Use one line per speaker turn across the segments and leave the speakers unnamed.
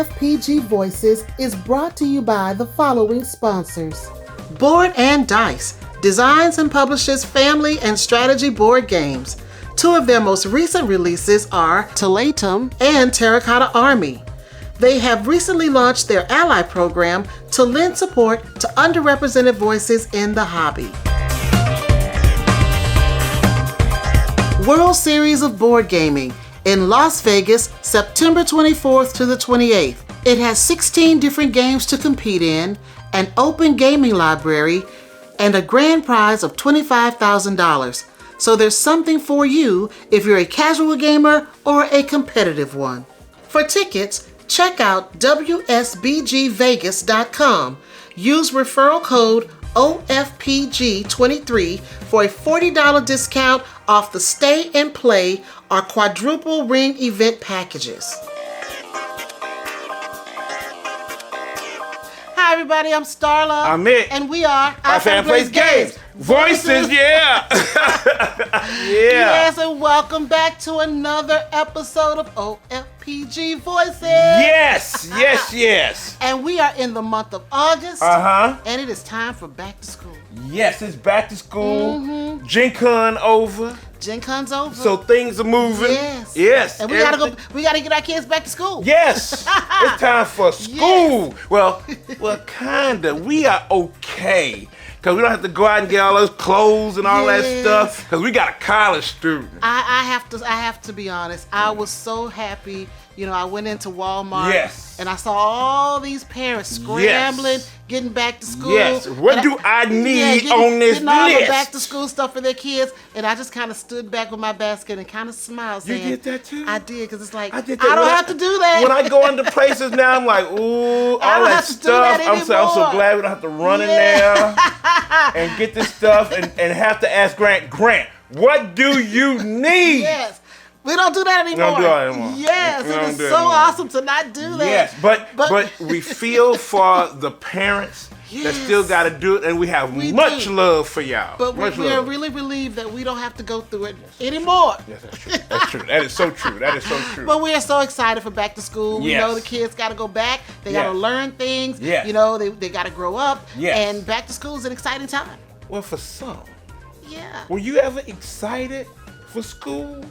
OFPG Voices is brought to you by the following sponsors. Board&Dice designs and publishes family and strategy board games. Two of their most recent releases are Talatum and Terracotta Army. They have recently launched their ally program to lend support to underrepresented voices in the hobby. World Series of Board Gaming in Las Vegas, September 24th to the 28th. It has 16 different games to compete in, an open gaming library, and a grand prize of $25,000. So there's something for you if you're a casual gamer or a competitive one. For tickets, check out WSBGVegas.com. Use referral code OFPG23 for a $40 discount off the Stay and Play or Quadruple Ring event packages. Hi everybody, I'm Starla.
I'm Mick.
And we are
Our Fan Plays Games. Voices, yeah. Yeah.
Yes, and welcome back to another episode of OFPG Voices.
Yes, yes, yes.
And we are in the month of August. And it is time for back to school.
Yes, it's back to school. Gen Con over.
Gen Con's over.
So things are moving.
Yes.
Yes.
And we gotta get our kids back to school.
Yes. It's time for school. Yes. Well, kinda. We are okay. Because we don't have to go out and get all those clothes and all that stuff. Because we got a college student.
I have to be honest. I was so happy. You know, I went into Walmart.
Yes.
And I saw all these parents scrambling, getting back to school.
Yes. What do I need on this
getting all
list?
the back to school stuff for their kids. And I just kind of stood back with my basket and kind of smiled, saying,
You did that too?
I did, because it's like, I
did that.
don't have to do that.
When I go into places now, I'm like, ooh, all that stuff. I'm so glad we don't have to run in there and get this stuff and have to ask Grant, what do you need?
Yes. We don't do that anymore.
We don't do that anymore.
Yes, it is so awesome to not do that.
Yes, but we feel for the parents that still got to do it, and we have much love for y'all.
But we are really relieved that we don't have to go through it anymore.
Yes, that's true. That's true. That is so true. That is so true.
But we are so excited for back to school. We know the kids got to go back. They got to learn things.
Yes.
You know, they got to grow up.
Yes.
And back to school is an exciting time.
Well, for some.
Yeah.
Were you ever excited for school?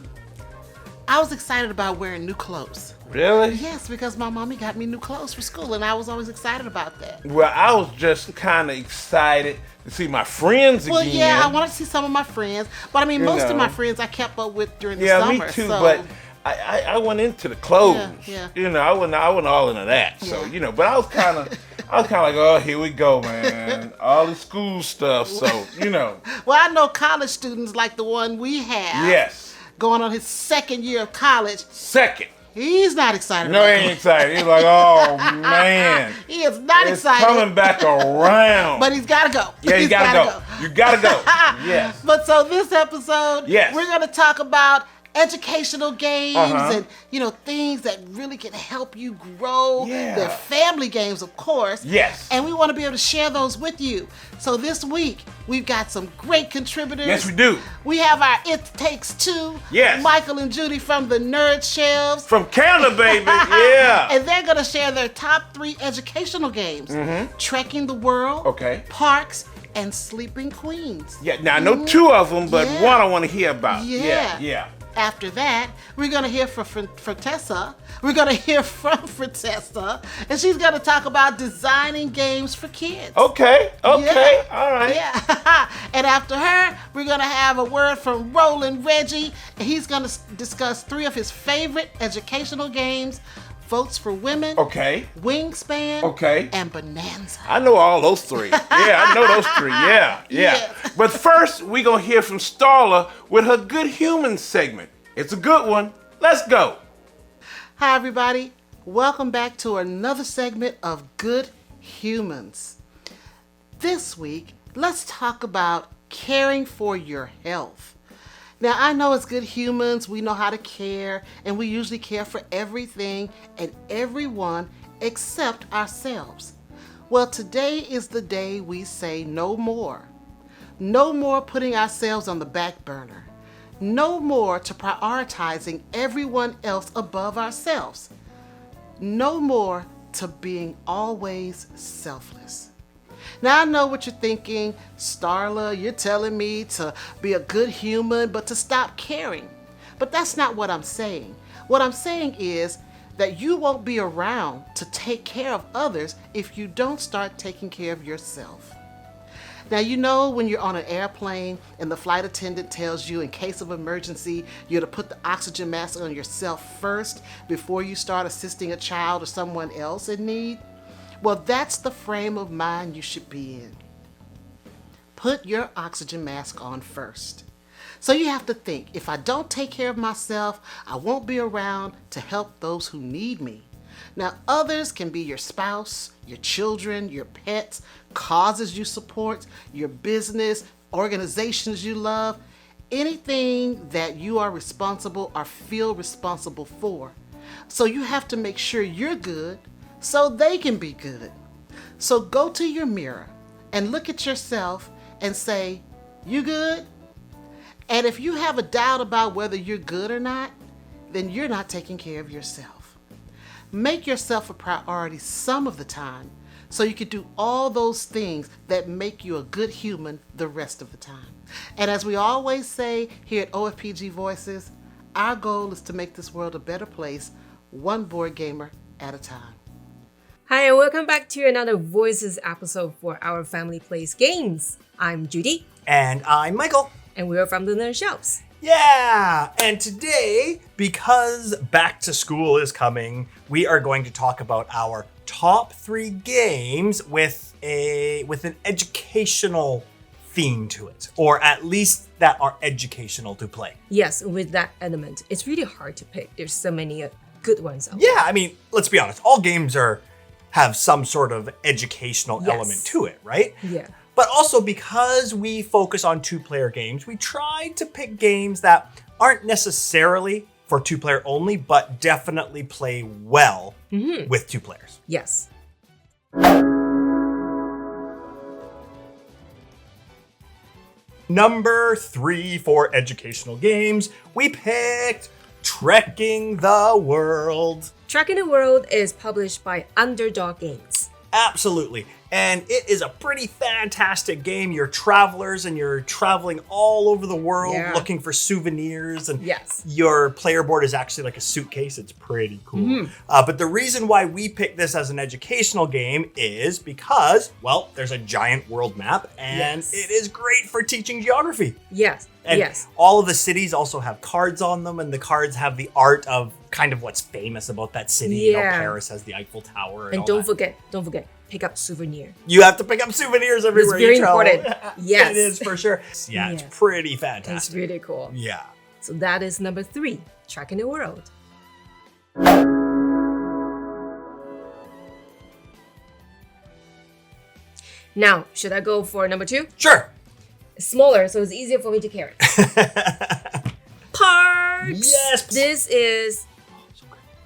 I was excited about wearing new clothes.
Really?
Yes, because my mommy got me new clothes for school, and I was always excited about that.
Well, I was just kind of excited to see my friends again.
Well, yeah, I wanted to see some of my friends, but I mean, most of my friends I kept up with during the summer.
Yeah, me too, but I went into the clothes.
Yeah.
You know, I wasn't all into that. So, you know, but I was kind of like, oh, here we go, man. All the school stuff, so, you know.
Well, I know college students like the one we have.
Yes.
Going on his second year of college.
Second.
He's not excited.
No, he ain't excited. He's like, oh, man.
He is not excited.
It's coming back around.
But he's got to go.
Yeah, you got to go. You got to go. Yes.
But so this episode, we're going to talk about educational games and, you know, things that really can help you grow.
Yeah.
They're family games, of course.
Yes.
And we want to be able to share those with you. So this week, we've got some great contributors.
Yes, we do.
We have our It Takes Two.
Yes.
Michael and Judie from the Nerd Shelves.
From Canada, baby. Yeah.
And they're going to share their top 3 educational games. Trekking the World.
Okay.
Parks. And Sleeping Queens.
Yeah, now I know 2 of them, but one I want to hear about.
Yeah. After that, we're going to hear from Fertessa. We're going to hear from Fertessa, and she's going to talk about designing games for kids.
Okay, all right.
Yeah. And after her, we're going to have a word from Reggie, and he's going to discuss 3 of his favorite educational games: Votes for Women, Wingspan, and Bonanza.
I know all those 3. Yeah, I know those 3. Yeah. But first, we're going to hear from Starla with her Good Humans segment. It's a good one. Let's go.
Hi, everybody. Welcome back to another segment of Good Humans. This week, let's talk about caring for your health. Now, I know as good humans, we know how to care, and we usually care for everything and everyone except ourselves. Well, today is the day we say no more. No more putting ourselves on the back burner. No more to prioritizing everyone else above ourselves. no more to being always selfless. Now I know what you're thinking, Starla, you're telling me to be a good human, but to stop caring. But that's not what I'm saying. What I'm saying is that you won't be around to take care of others if you don't start taking care of yourself. Now, you know when you're on an airplane and the flight attendant tells you in case of emergency, you're to put the oxygen mask on yourself first before you start assisting a child or someone else in need? Well, that's the frame of mind you should be in. Put your oxygen mask on first. So you have to think, if I don't take care of myself, I won't be around to help those who need me. Now, others can be your spouse, your children, your pets, causes you support, your business, organizations you love, anything that you are responsible or feel responsible for. So you have to make sure you're good so they can be good. So go to your mirror and look at yourself and say, "You good?" And if you have a doubt about whether you're good or not, then you're not taking care of yourself. Make yourself a priority some of the time so you can do all those things that make you a good human the rest of the time. And as we always say here at OFPG Voices, our goal is to make this world a better place, one board gamer at a time.
Hi, and welcome back to another Voices episode for our Family Plays Games. I'm Judie.
And I'm Michael.
And we're from the Nerd Shelves.
Yeah! And today, because back to school is coming, we are going to talk about our top 3 games with an educational theme to it, or at least that are educational to play.
Yes, with that element. It's really hard to pick. There's so many good ones out there.
Yeah, I mean, let's be honest. All games have some sort of educational element to it, right?
Yeah.
But also because we focus on 2-player games, we try to pick games that aren't necessarily for 2-player only, but definitely play well with 2 players.
Yes.
Number 3 for educational games, we picked Trekking the World.
Trekking the World is published by Underdog Games.
Absolutely. And it is a pretty fantastic game. You're travelers and you're traveling all over the world looking for souvenirs. And your player board is actually like a suitcase. It's pretty cool. But the reason why we picked this as an educational game is because, well, there's a giant world map and it is great for teaching geography.
Yes.
And all of the cities also have cards on them, and the cards have the art of kind of what's famous about that city. You know, Paris has the Eiffel Tower.
And don't forget, pick up souvenir.
You have to pick up souvenirs everywhere you travel.
It's very important. Yes.
It is for sure. Yeah, it's pretty fantastic.
It's really cool.
Yeah.
So that is number 3, Trekking the World. Now, should I go for number 2?
Sure.
It's smaller, so it's easier for me to carry. Parks!
Yes!
This is,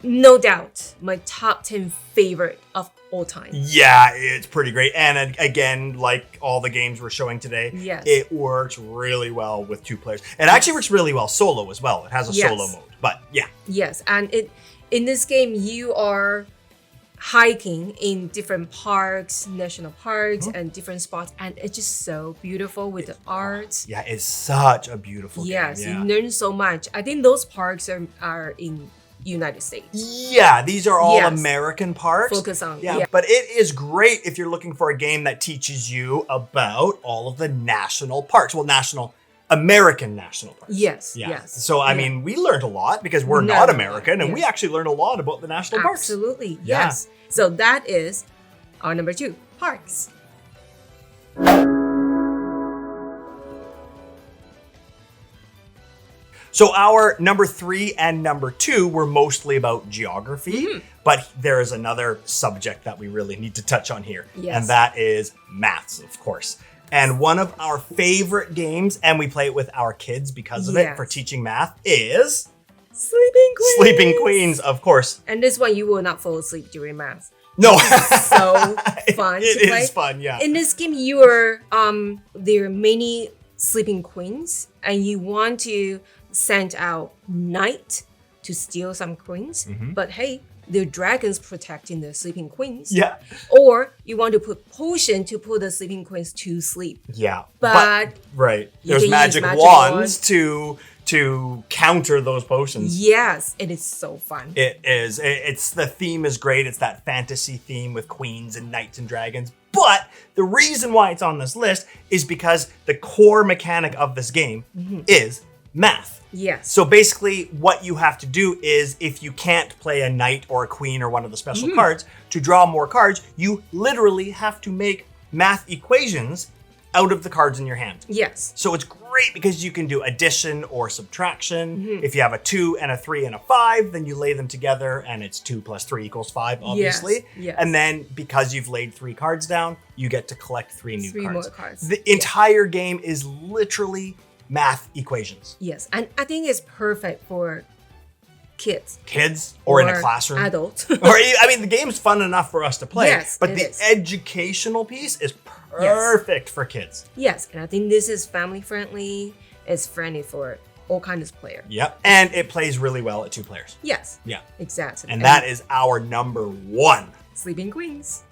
no doubt, my top 10 favorite of all time.
Yeah, it's pretty great. And again, like all the games we're showing today, it works really well with 2 players. It actually works really well solo as well. It has a solo mode, but yeah.
Yes, and in this game, you are hiking in different parks, national parks, and different spots, and it's just so beautiful with the art.
Yeah, it's such a beautiful game.
Yes, you learn so much. I think those parks are in United States.
Yeah, these are all American parks.
Focus on.
But it is great if you're looking for a game that teaches you about all of the national parks. Well, American national parks.
Yes.
So, I mean, we learned a lot because we're not American, and we actually learned a lot about the national parks.
Absolutely, yes. So that is our number 2, parks.
So our number 3 and number 2 were mostly about geography, but there is another subject that we really need to touch on here, and that is maths, of course. And one of our favorite games, and we play it with our kids because of it for teaching math, is
Sleeping Queens.
Sleeping Queens, of course.
And this one, you will not fall asleep during math.
No.
So fun to play.
It is fun, yeah.
In this game, you are, there are many Sleeping Queens, and you want to send out Knight to steal some queens. But hey, the dragons protecting the sleeping queens.
Yeah.
Or you want to put potion to put the sleeping queens to sleep.
Yeah.
But
right.
you
There's
can
magic
use
wands to counter those potions.
Yes, it is so fun.
It is. It's the theme is great. It's that fantasy theme with queens and knights and dragons. But the reason why it's on this list is because the core mechanic of this game is math.
Yes.
So basically what you have to do is if you can't play a knight or a queen or one of the special cards, to draw more cards, you literally have to make math equations out of the cards in your hand.
Yes.
So it's great because you can do addition or subtraction. If you have a 2 and a 3 and a 5, then you lay them together and it's 2 plus 3 equals 5, obviously.
Yes.
And then because you've laid 3 cards down, you get to collect 3 new cards.
More cards.
The entire game is literally math equations.
Yes, and I think it's perfect for kids.
Kids or in a classroom.
Adults.
The game's fun enough for us to play.
Yes,
but
it
the
is.
educational piece is perfect for kids.
Yes, and I think this is family friendly. It's friendly for all kinds of players.
Yep. And it plays really well at 2 players.
Yes.
Yeah.
Exactly.
And that is our number 1.
Sleeping Queens.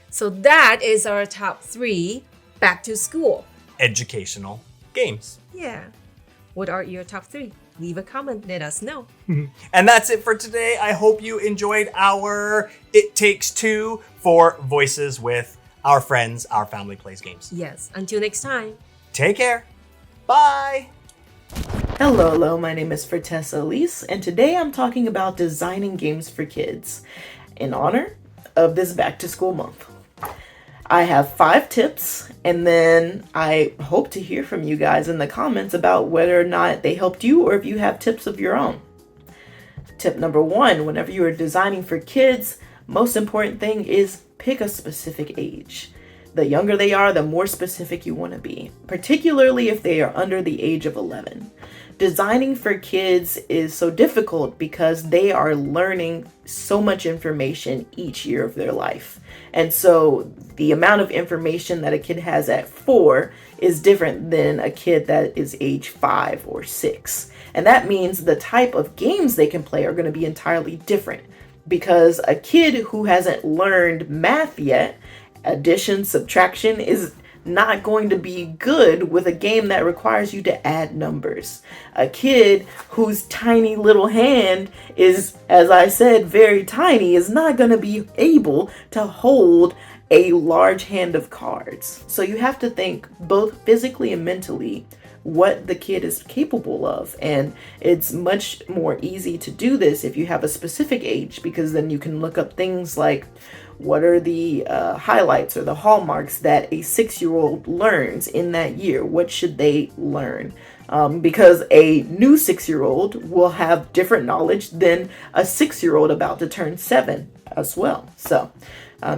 So that is our top 3 back to school
Educational games.
Yeah. What are your top 3? Leave a comment, let us know.
And that's it for today. I hope you enjoyed our It Takes Two for Voices with our friends, our family plays games.
Yes. Until next time.
Take care. Bye.
Hello, my name is Fertessa Allyse, and today I'm talking about designing games for kids in honor of this back to school month. I have 5 tips, and then I hope to hear from you guys in the comments about whether or not they helped you or if you have tips of your own. Tip number 1, whenever you are designing for kids, most important thing is pick a specific age. The younger they are, the more specific you want to be, particularly if they are under the age of 11. Designing for kids is so difficult because they are learning so much information each year of their life. And so the amount of information that a kid has at 4 is different than a kid that is age 5 or 6. And that means the type of games they can play are going to be entirely different, because a kid who hasn't learned math yet, addition, subtraction, is not going to be good with a game that requires you to add numbers. A kid whose tiny little hand is, as I said, very tiny, is not going to be able to hold a large hand of cards. So you have to think both physically and mentally what the kid is capable of. And it's much more easy to do this if you have a specific age, because then you can look up things like, what are the highlights or the hallmarks that a 6-year-old learns in that year? What should they learn? Because a new 6-year-old will have different knowledge than a 6-year-old about to turn 7 as well. So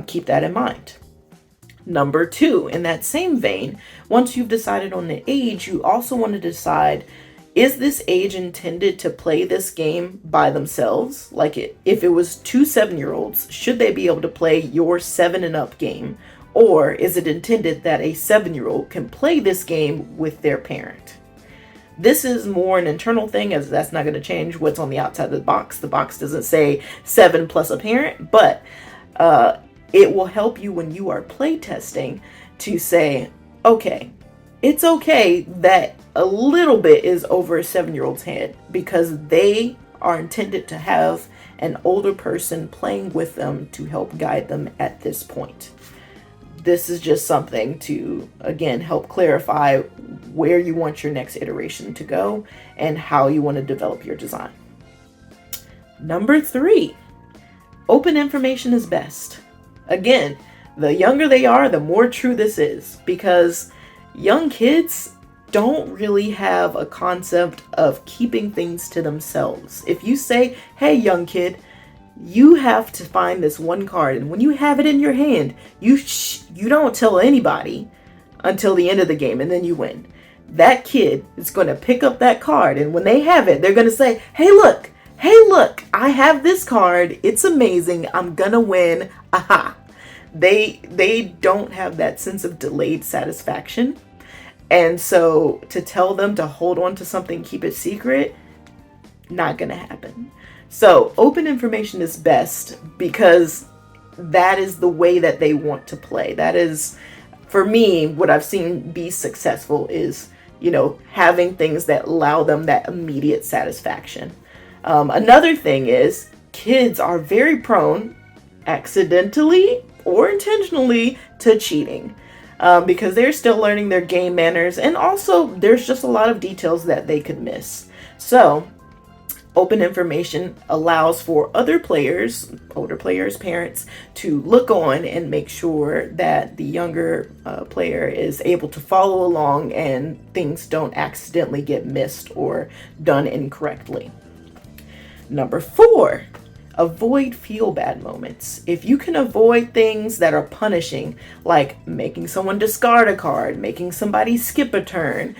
keep that in mind. Number 2, in that same vein, once you've decided on the age, you also want to decide, is this age intended to play this game by themselves? Like if it was 2 7-year-olds, should they be able to play your 7 and up game? Or is it intended that a 7-year-old can play this game with their parent? This is more an internal thing, as that's not going to change what's on the outside of the box. The box doesn't say 7 plus a parent, but it will help you when you are play testing to say, okay, it's okay that a little bit is over a 7-year-old's head, because they are intended to have an older person playing with them to help guide them at this point. This is just something to, again, help clarify where you want your next iteration to go and how you want to develop your design. Number 3, open information is best. Again, the younger they are, the more true this is, because young kids don't really have a concept of keeping things to themselves. If you say, hey, young kid, you have to find this one card, and when you have it in your hand, you don't tell anybody until the end of the game, and then you win. That kid is going to pick up that card, and when they have it, they're going to say, hey, look, I have this card. It's amazing. I'm going to win. Aha. They don't have that sense of delayed satisfaction. And so to tell them to hold on to something, keep it secret, Not gonna happen. So open information is best because that is the way that they want to play. That is, for me, what I've seen be successful is, having things that allow them that immediate satisfaction. Another thing is kids are very prone, accidentally or intentionally, to cheating. Because they're still learning their game manners, and also there's just a lot of details that they could miss. So open information allows for other players, older players, parents, to look on and make sure that the younger player is able to follow along and things don't accidentally get missed or done incorrectly. Number 4, avoid feel bad moments. If you can avoid things that are punishing, like making someone discard a card, making somebody skip a turn,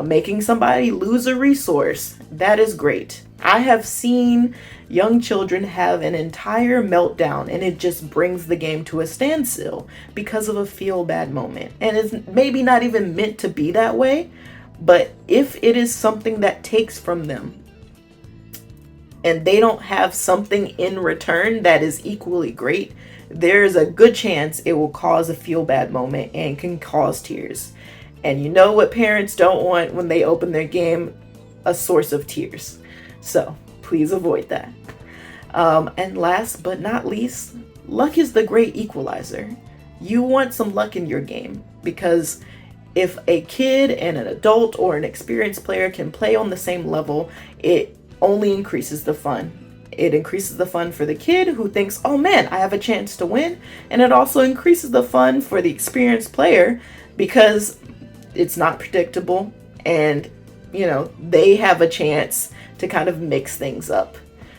making somebody lose a resource, that is great. I have seen young children have an entire meltdown and it just brings the game to a standstill because of a feel bad moment. And it's maybe not even meant to be that way, but if it is something that takes from them and they don't have something in return that is equally great, there's a good chance it will cause a feel bad moment and can cause tears. And you know what parents don't want when they open their game? A source of tears. So please avoid that. And last but not least, luck is the great equalizer. You want some luck in your game because if a kid and an adult or an experienced player can play on the same level, it only increases the fun. It increases the fun for the kid who thinks, oh man, I have a chance to win. And it also increases the fun for the experienced player because it's not predictable and, they have a chance to kind of mix things up.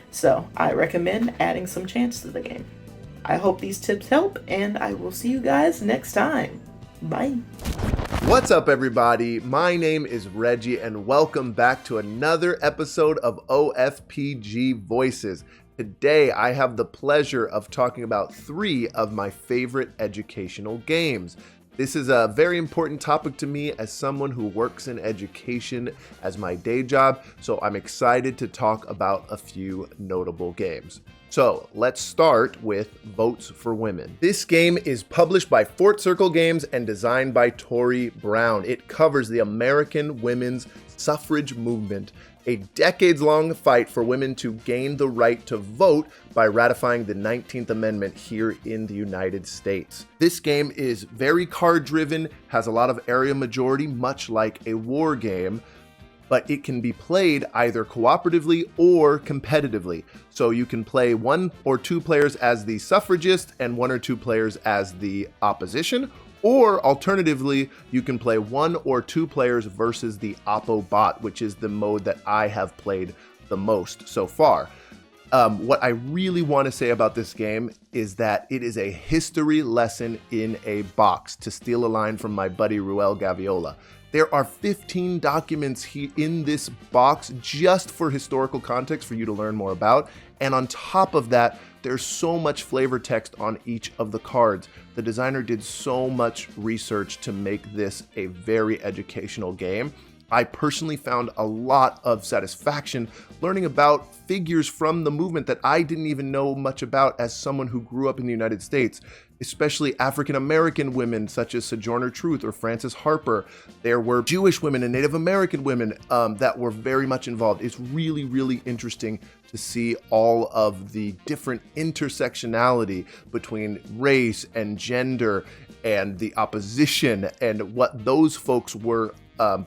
So I recommend adding some chance to the game. I hope these tips help, and I will see you guys next time. Bye.
What's up, everybody? My name is Reggie, and welcome back to another episode of OFPG Voices. Today, I have the pleasure of talking about 3 of my favorite educational games. This is a very important topic to me as someone who works in education as my day job, so I'm excited to talk about a few notable games. So let's start with Votes for Women. This game is published by Fort Circle Games and designed by Tori Brown. It covers the American women's suffrage movement, a decades-long fight for women to gain the right to vote by ratifying the 19th Amendment here in the United States. This game is very card-driven, has a lot of area majority, much like a war game, but it can be played either cooperatively or competitively. So you can play 1 or 2 players as the suffragist and 1 or 2 players as the opposition, or alternatively, you can play 1 or 2 players versus the Oppo bot, which is the mode that I have played the most so far. What I really want to say about this game is that it is a history lesson in a box, to steal a line from my buddy Ruel Gaviola. There are 15 documents in this box just for historical context for you to learn more about. And on top of that, there's so much flavor text on each of the cards. The designer did so much research to make this a very educational game. I personally found a lot of satisfaction learning about figures from the movement that I didn't even know much about as someone who grew up in the United States, especially African American women such as Sojourner Truth or Frances Harper. There were Jewish women and Native American women that were very much involved. It's really, really interesting to see all of the different intersectionality between race and gender and the opposition and what those folks were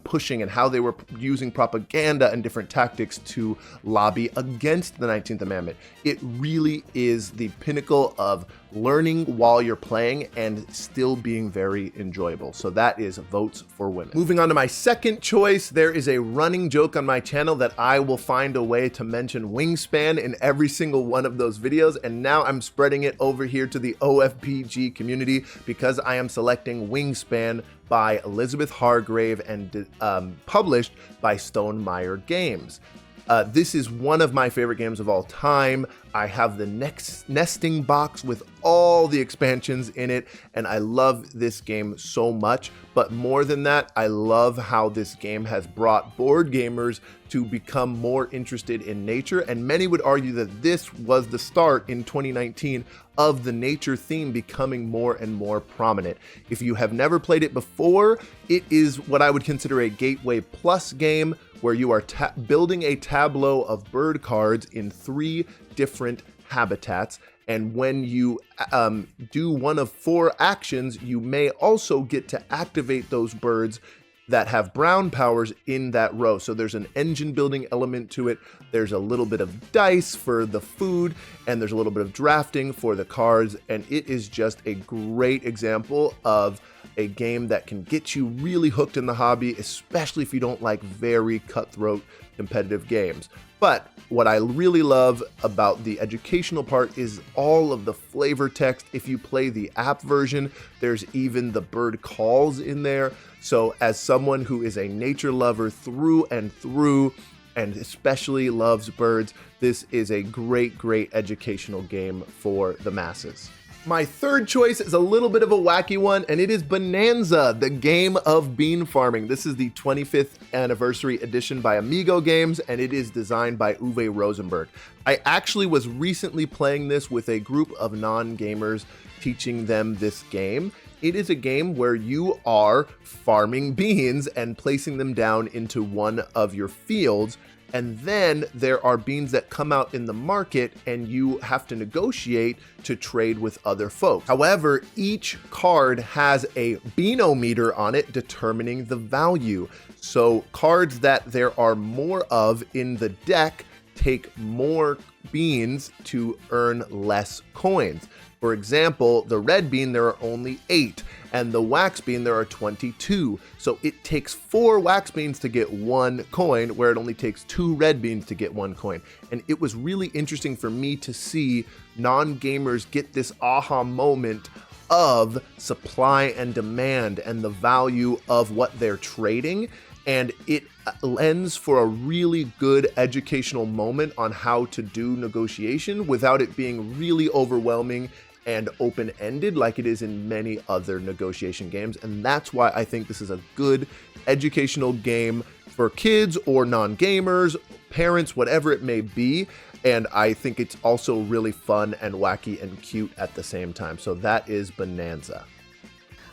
pushing and how they were using propaganda and different tactics to lobby against the 19th Amendment. It really is the pinnacle of learning while you're playing and still being very enjoyable. So that is Votes for Women. Moving on to my second choice, there is a running joke on my channel that I will find a way to mention Wingspan in every single one of those videos, and now I'm spreading it over here to the OFPG community because I am selecting Wingspan by Elizabeth Hargrave and published by Stonemaier Games. This is one of my favorite games of all time. I have the nesting box with all the expansions in it, and I love this game so much. But more than that, I love how this game has brought board gamers to become more interested in nature, and many would argue that this was the start in 2019 of the nature theme becoming more and more prominent. If you have never played it before, it is what I would consider a Gateway Plus game, where you are building a tableau of bird cards in 3 different habitats. And when you do one of 4 actions, you may also get to activate those birds that have brown powers in that row. So there's an engine building element to it. There's a little bit of dice for the food, and there's a little bit of drafting for the cards. And it is just a great example of a game that can get you really hooked in the hobby, especially if you don't like very cutthroat competitive games. But what I really love about the educational part is all of the flavor text. If you play the app version, there's even the bird calls in there. So as someone who is a nature lover through and through, and especially loves birds, this is a great, great educational game for the masses. My third choice is a little bit of a wacky one, and it is Bonanza, the game of bean farming. This is the 25th anniversary edition by Amigo Games, and it is designed by Uwe Rosenberg. I actually was recently playing this with a group of non-gamers, teaching them this game. It is a game where you are farming beans and placing them down into one of your fields. And then there are beans that come out in the market, and you have to negotiate to trade with other folks. However, each card has a beanometer on it determining the value. So cards that there are more of in the deck take more beans to earn less coins. For example, the red bean, there are only 8, and the wax bean, there are 22. So it takes 4 wax beans to get 1 coin, where it only takes 2 red beans to get 1 coin. And it was really interesting for me to see non-gamers get this aha moment of supply and demand and the value of what they're trading. And it lends for a really good educational moment on how to do negotiation without it being really overwhelming and open-ended like it is in many other negotiation games. And that's why I think this is a good educational game for kids or non-gamers, parents, whatever it may be. And I think it's also really fun and wacky and cute at the same time. So that is Bonanza.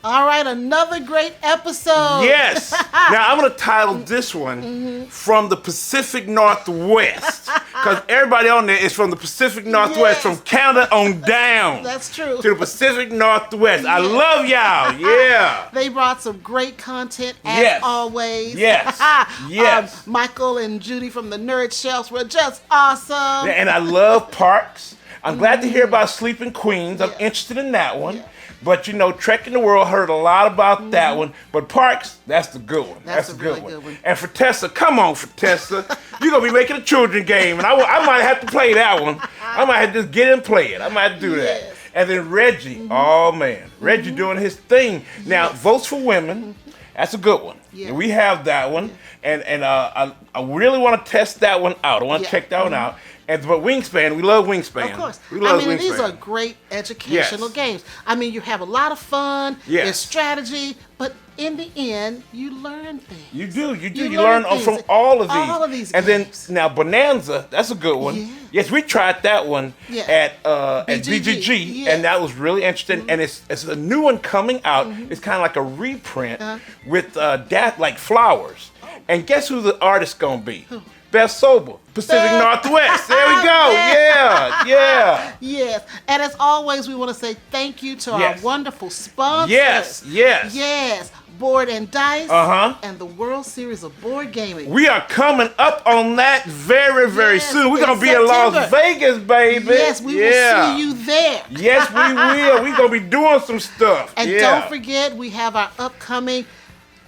All right, another great episode.
Yes. Now I'm going to title this one From the Pacific Northwest, because everybody on there is from the Pacific Northwest, from Canada on down.
That's true.
To the Pacific Northwest. I love y'all. Yeah.
They brought some great content as always.
Yes. Yes.
Michael and Judie from the Nerd Shelves were just awesome.
And I love parks. I'm glad to hear about Sleeping Queens. I'm interested in that one. Yeah. But you know, Trek in the World, heard a lot about that one. But Parks, that's the good one. That's a good one. And Fertessa, come on, Fertessa. You're going to be making a children game. And I might have to play that one. I might have to just get and play it. I might have to do that. And then Reggie, oh man. Reggie doing his thing. Now, Votes for Women, that's a good one. Yeah. And we have that one. And I really want to test that one out. I want to check that one out. But Wingspan, we love Wingspan.
Of course.
We love Wingspan.
These are great educational games. I mean, you have a lot of fun. There's strategy, but in the end, you learn things.
You do. You learn from all of these.
All of these
and
games.
Then, now Bonanza, that's a good one.
Yeah.
Yes, we tried that one at BGG, and that was really interesting. And it's a new one coming out. It's kind of like a reprint with like flowers. And guess who the artist's gonna be? Who? Best Sober, Pacific Northwest. There we go. Yeah.
Yes. And as always, we want to say thank you to our wonderful sponsors.
Yes.
Board&Dice and the World Series of Board Gaming.
We are coming up on that very, very soon. We're going to be in Las Vegas, baby.
Yes, we will see you there.
Yes, we will. We're going to be doing some stuff.
And don't forget, we have our upcoming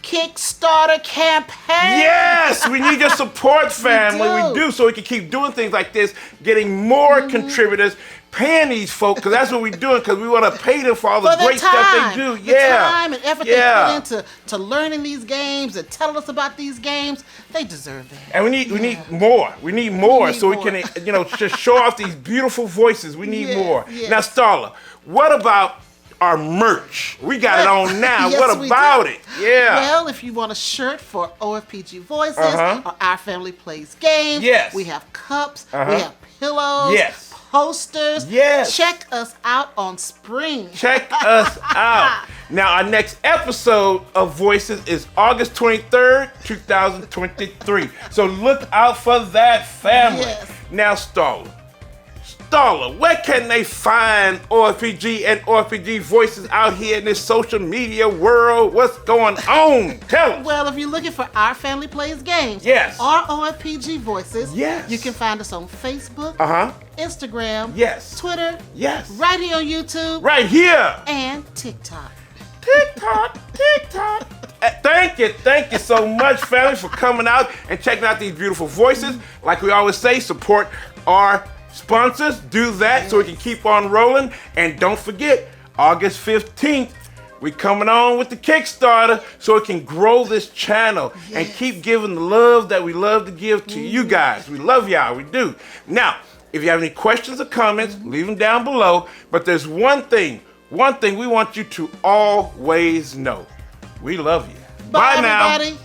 Kickstarter campaign.
Yes, we need your support, family. We do, so we can keep doing things like this, getting more contributors, paying these folks, because that's what we're doing, because we want to pay them for all the great stuff they do.
The time and effort they put into learning these games and telling us about these games. They deserve that.
And we need more. We need more so we can, just show off these beautiful voices. We need more.
Yes.
Now, Starla, what about our merch? We got it on now.
Yes,
what about it? Yeah.
Well, if you want a shirt for OFPG Voices or Our Family Plays Games, we have cups, we have pillows, posters.
Yes.
Check us out on Spring.
Check us out. Now, our next episode of Voices is August 23rd, 2023. So look out for that, family.
Yes.
Now, Starla, where can they find OFPG and OFPG Voices out here in this social media world? What's going on? Tell us.
Well, if you're looking for Our Family Plays Games
Yes.
or OFPG Voices,
Yes.
you can find us on Facebook, Instagram,
Yes.
Twitter,
Yes.
right here on YouTube,
Right here.
and TikTok.
TikTok. Thank you so much, family, for coming out and checking out these beautiful voices. Like we always say, support our sponsors. Do that so we can keep on rolling. And don't forget, August 15th, we're coming on with the Kickstarter so it can grow this channel and keep giving the love that we love to give to you guys. We love y'all, we do. Now, if you have any questions or comments, leave them down below. But there's one thing we want you to always know. We love you.
Bye
now.
everybody.